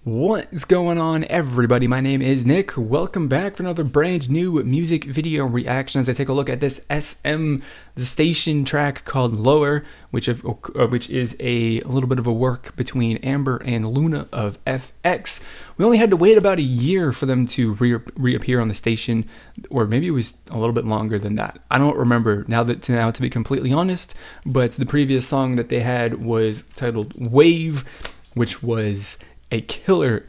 What is going on, everybody? My name is Nick. Welcome back for another brand new music video reaction as I take a look at this SM the Station track called Lower, which is a little bit of a work between Amber and Luna of FX. We only had to wait about a year for them to reappear on the station, or maybe it was a little bit longer than that. I don't remember now, to be completely honest, but the previous song that they had was titled Wave, which was a killer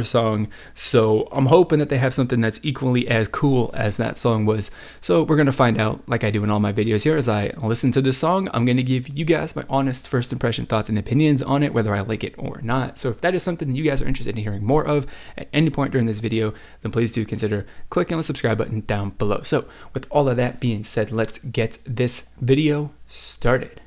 song. So I'm hoping that they have something that's equally as cool as that song was. So we're gonna find out, like I do in all my videos here. As I listen to this song, I'm gonna give you guys my honest first impression thoughts and opinions on it, whether I like it or not. So if that is something you guys are interested in hearing more of at any point during this video, then please do consider clicking the subscribe button down below. So with all of that being said, let's get this video started.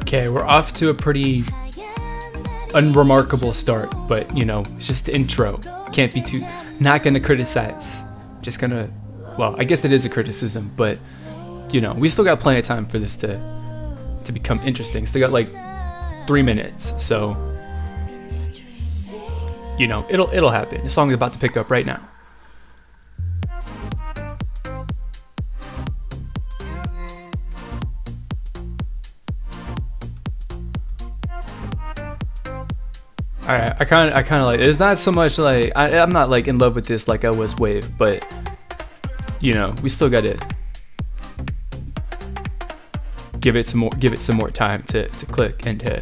Okay, we're off to a pretty unremarkable start, but you know, it's just the intro. Can't be too, not gonna criticize. Just gonna, well, I guess it is a criticism, but you know, we still got plenty of time for this to become interesting. Still got like 3 minutes, so you know, it'll happen. The song is about to pick up right now. Alright, I kind of like it. It's not so much like I'm not like in love with this like I was Wave, but you know, we still gotta give it some more time to click and to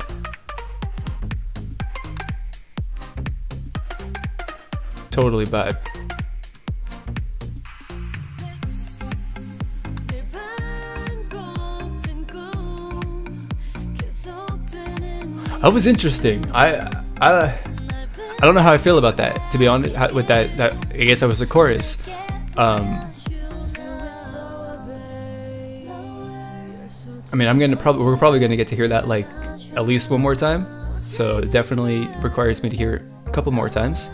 totally vibe. That was interesting. I don't know how I feel about that, to be honest. With that I guess that was the chorus. I mean, we're probably gonna get to hear that like at least one more time. So it definitely requires me to hear it a couple more times.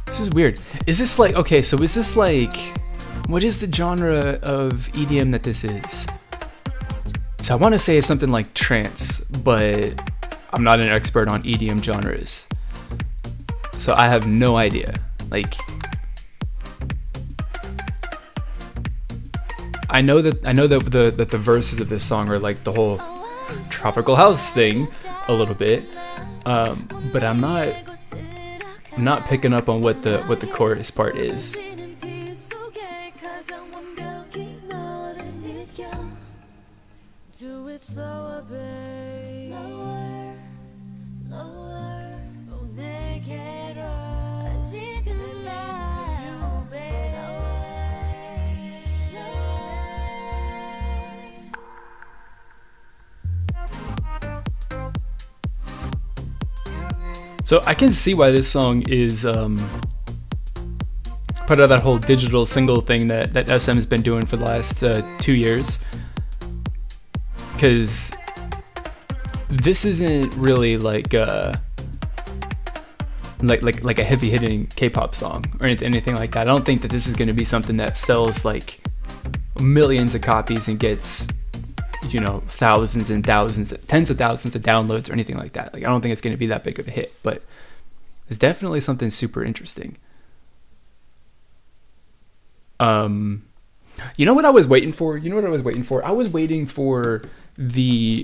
This is weird. Is this like, okay, so is this like, what is the genre of EDM that this is? So I want to say it's something like trance, but I'm not an expert on EDM genres, so I have no idea. Like, I know that the verses of this song are like the whole tropical house thing a little bit, but I'm not picking up on what the chorus part is. So I can see why this song is part of that whole digital single thing that SM has been doing for the last 2 years, because this isn't really like a heavy hitting K-pop song or anything like that. I don't think that this is going to be something that sells like millions of copies and gets, you know, thousands and thousands, tens of thousands of downloads or anything like that. Like, I don't think it's going to be that big of a hit, but it's definitely something super interesting. You know what I was waiting for? I was waiting for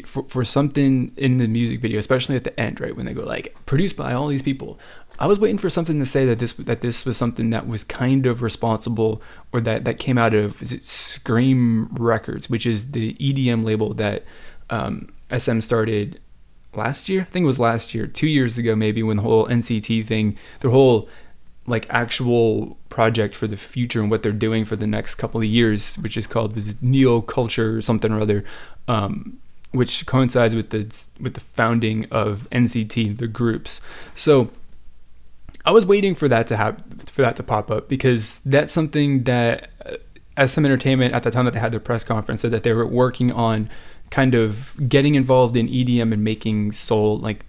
for something in the music video, especially at the end, right, when they go like produced by all these people. I was waiting for something to say that this was something that was kind of responsible, or that came out of, is it Scream Records, which is the EDM label that SM started last year. I think it was last year, 2 years ago maybe, when the whole NCT thing, their whole like actual project for the future and what they're doing for the next couple of years, which is called, was it Neo Culture or something or other, which coincides with the founding of NCT, the groups. So I was waiting for that to pop up, because that's something that SM Entertainment, at the time that they had their press conference, said that they were working on kind of getting involved in EDM and making Seoul like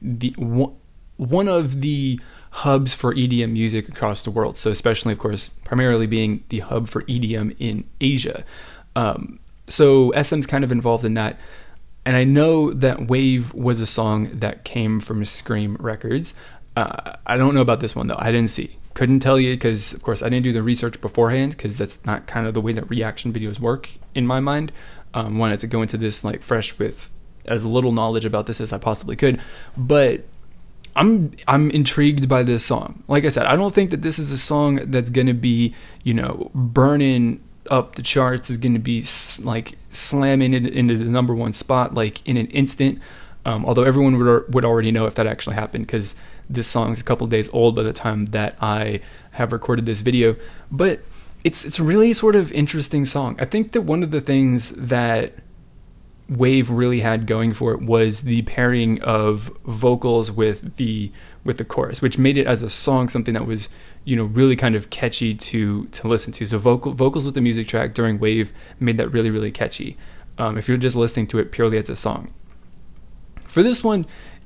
one of the hubs for EDM music across the world. So especially, of course, primarily being the hub for EDM in Asia. So SM's kind of involved in that. And I know that Wave was a song that came from Scream Records. I don't know about this one though. I didn't see. Couldn't tell you, because of course I didn't do the research beforehand, because that's not kind of the way that reaction videos work in my mind. Wanted to go into this like fresh with as little knowledge about this as I possibly could. But I'm intrigued by this song. Like I said, I don't think that this is a song that's going to be, you know, burning up the charts, is going to be like slamming it into the #1 spot like in an instant. Although everyone would already know if that actually happened, because this song's a couple days old by the time that I have recorded this video. But it's a really sort of interesting song. I think that one of the things that Wave really had going for it was the pairing of vocals with the chorus, which made it as a song something that was, you know, really kind of catchy to listen to. So vocals with the music track during Wave made that really, really catchy, if you're just listening to it purely as a song. For this one,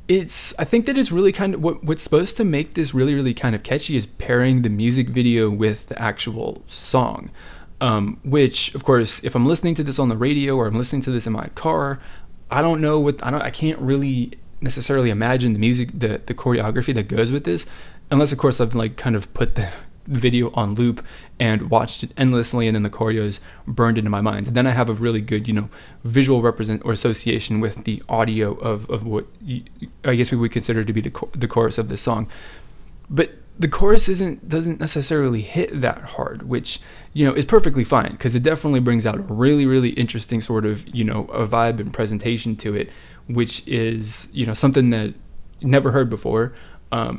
I think that it's really kind of what's supposed to make this really, really kind of catchy is pairing the music video with the actual song. Which, of course, if I'm listening to this on the radio or I'm listening to this in my car, I can't really necessarily imagine the music, the choreography that goes with this, unless, of course, I've like kind of put the video on loop and watched it endlessly, and then the choreos burned into my mind. And then I have a really good, you know, visual represent or association with the audio of what I guess we would consider to be the chorus of this song. But the chorus doesn't necessarily hit that hard, which, you know, is perfectly fine, because it definitely brings out a really, really interesting sort of, you know, a vibe and presentation to it, which is, you know, something that never heard before,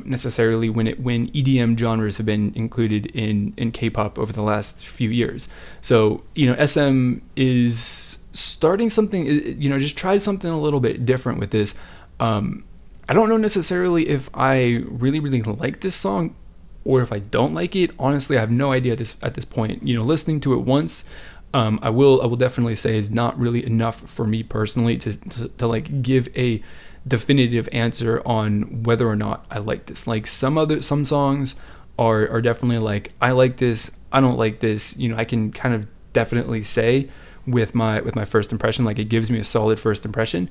necessarily when EDM genres have been included in K-pop over the last few years. So, you know, SM is starting something, you know, just tried something a little bit different with this. I don't know necessarily if I really, really like this song or if I don't like it. Honestly, I have no idea at this point. You know, listening to it once, I will definitely say is not really enough for me personally to like give a definitive answer on whether or not I like this. Like some songs are definitely like, I like this, I don't like this. You know, I can kind of definitely say with my first impression, like it gives me a solid first impression.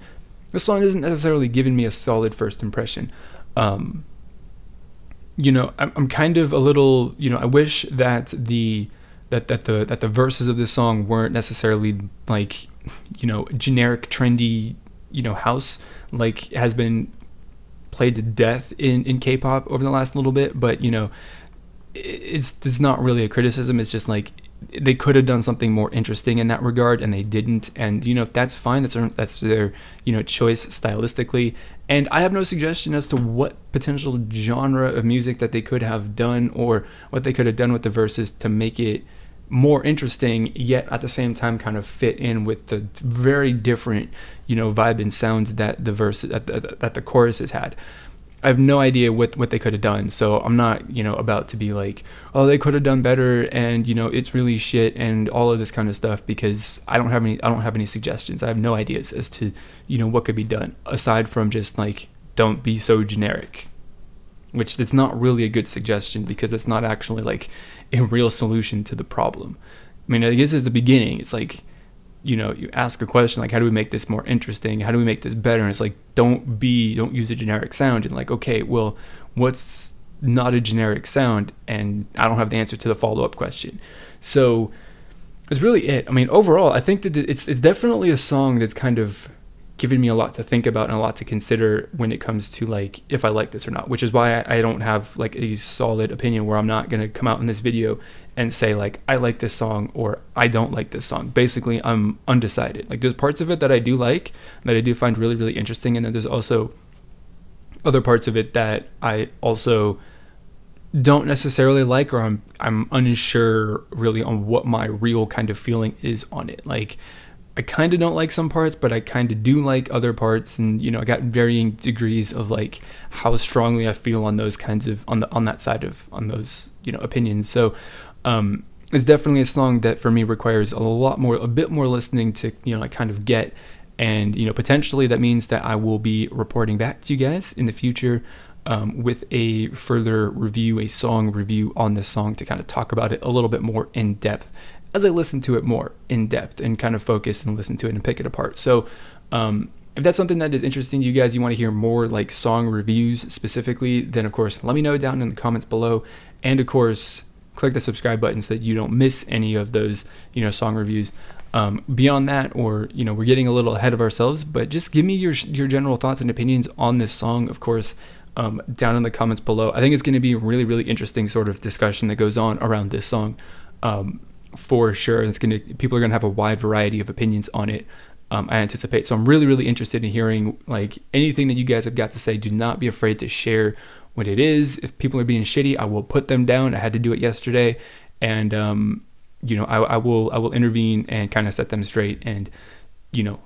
This song isn't necessarily giving me a solid first impression. You know, I'm kind of a little, you know, I wish that the verses of this song weren't necessarily like, you know, generic, trendy, you know, house like has been played to death in K-pop over the last little bit. But, you know, it's not really a criticism. It's just like they could have done something more interesting in that regard, and they didn't. And, you know, that's fine. That's their, you know, choice stylistically. And I have no suggestion as to what potential genre of music that they could have done or what they could have done with the verses to make it more interesting, yet at the same time kind of fit in with the very different, you know, vibe and sounds that the verses that the choruses had. I have no idea what they could have done, so I'm not, you know, about to be like, oh, they could have done better, and, you know, it's really shit and all of this kind of stuff, because I don't have any suggestions. I have no ideas as to, you know, what could be done aside from just like, don't be so generic, which that's not really a good suggestion, because it's not actually like a real solution to the problem. I mean, I guess it's the beginning. It's like, you know, you ask a question like, how do we make this more interesting? How do we make this better? And it's like, don't use a generic sound. And like, okay, well, what's not a generic sound? And I don't have the answer to the follow-up question. So it's really it. I mean, overall, I think that it's definitely a song that's kind of given me a lot to think about and a lot to consider when it comes to like if I like this or not, which is why I don't have like a solid opinion, where I'm not going to come out in this video and say like I like this song or I don't like this song. Basically, I'm undecided. Like there's parts of it that I do like, that I do find really, really interesting, and then there's also other parts of it that I also don't necessarily like, or I'm unsure really on what my real kind of feeling is on it. Like, I kind of don't like some parts, but I kind of do like other parts, and I got varying degrees of like how strongly I feel on those kinds of on that side of on those opinions. So it's definitely a song that for me requires a bit more listening to like kind of get, and potentially that means that I will be reporting back to you guys in the future with a further review, a song review on this song, to kind of talk about it a little bit more in depth as I listen to it more in depth and kind of focus and listen to it and pick it apart. So if that's something that is interesting to you guys, you want to hear more like song reviews specifically, then of course let me know down in the comments below, and of course click the subscribe button so that you don't miss any of those song reviews. Beyond that, or we're getting a little ahead of ourselves, but just give me your general thoughts and opinions on this song, of course, down in the comments below. I think it's going to be a really, really interesting sort of discussion that goes on around this song, for sure. People are gonna have a wide variety of opinions on it, I anticipate. So I'm really, really interested in hearing like anything that you guys have got to say. Do not be afraid to share what it is. If people are being shitty, I will put them down. I had to do it yesterday, and I will intervene and kind of set them straight and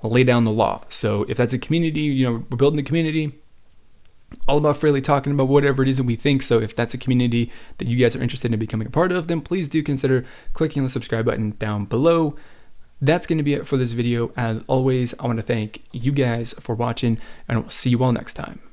lay down the law. So if that's a community, we're building a community all about freely talking about whatever it is that we think. So if that's a community that you guys are interested in becoming a part of, then please do consider clicking the subscribe button down below. That's going to be it for this video. As always, I want to thank you guys for watching, and I will see you all next time.